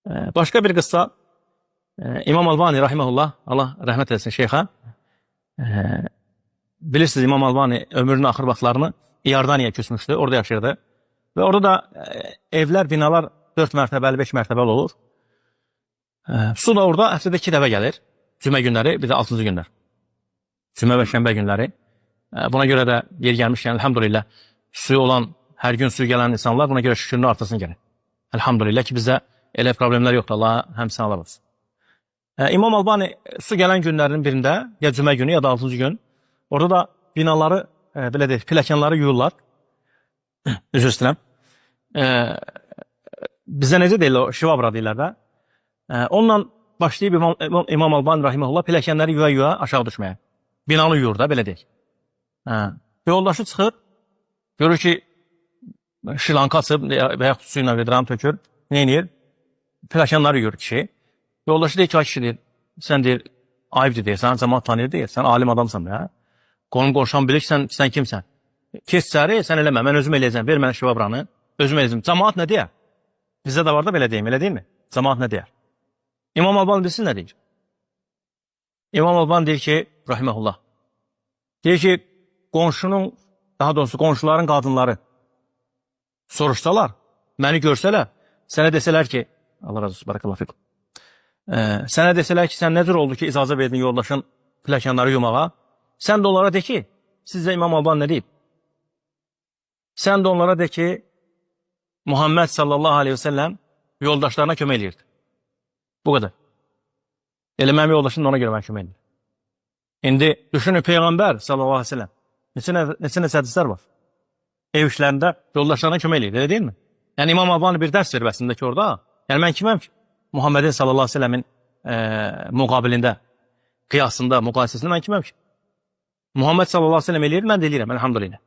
Başqa bir qıssa, İmam Albani rahimehullah, Allah rəhmət etsin şeyxə. Bilirsiniz, İmam Albani ömrünün axır vaxtlarını İordaniyaya küsmüşdü, orada yaşayırdı. Və orada da evlər, binalar 4 mərtəbəli, 5 mərtəbəli olur. Su da orada həftədə 2 dəfə gəlir. Cümə günləri, bir də 6-cı günlər. Cümə və şənbə günləri. Buna görə də yer gəlmişkən, elhamdülillah, suyu olan, hər gün suyu gələn insanlar buna görə şükürünü artırsın gəlir. Elhamdülillah ki, bizdə elə problemlər yoxdur. Allah həmsini alır olsun. İmam Albani su gələn günlərinin birində, ya cümə günü, ya da 6-cı gün, orada da binaları, belə deyək, pilləkənləri yuyurlar. Üzr istəyirəm. Bizə necə deyirlər, o şivabra deyirlər də. Onunla başlayıb İmam Albani rahimehullah pilləkənləri yuya-yuya aşağı düşməyə. Binanı yuyur da, belə deyək. Yoldaşı çıxır, görür ki, şilanka açıb və yaxud suyla vedran tökür. Ne edir? Pilləkənləri yuyur kişi. Yoldaşı deyir ki, kişi deyir, sən deyir, ayıbdır deyir, sən cəmaat tanıyır deyir, sən alim adamsan ya. Qonum qorşan bilir ki, sən kimsən? Kes çəri, sən eləmə, mən özüm eləyəcəm, ver mənə şivabranı, özüm eləyəcəm. Cəmaat nə deyər? Bizdə də var da belə deyim, elə deyil mi? Cəmaat nə deyər? İmam Albani bilsin nə deyir? İmam Albani deyir ki, rahimehullah, deyir ki, qonşunun, daha doğrusu qonşuların qadınları soruşsalar, məni görsələr, sənə desələr ki, Allah razı olsun, barakallahu fikum. Sənə desələr ki, sən nə cür oldu ki, icazə verdin yoldaşın pilləkənləri yumağa? Sən də onlara de ki, sizcə İmam Albani nə deyib? Sən də onlara de ki, Muhammed sallallahu aleyhi ve sellem yoldaşlarına kömək eləyirdi. Bu qədər. Elə mənim yoldaşım da ona görə mən kömək eləyirdim. İndi düşünün, Peyğəmbər sallallahu aleyhi ve sellem neçə hədislər var? Ev işlərində yoldaşlarına kömək eləyirdi, elə deyil mi? Yəni İmam Albani bir dərs verir ki orada. Yəni mən kiməm ki? Muhammedin sallallahu aleyhi ve sellemin müqabilində, qiyasında, müqayisəsində mən kiməm ki? Muhammed sallallahu aleyhi ve sellem eləyir, mən də eləyirəm, elhamdülillah.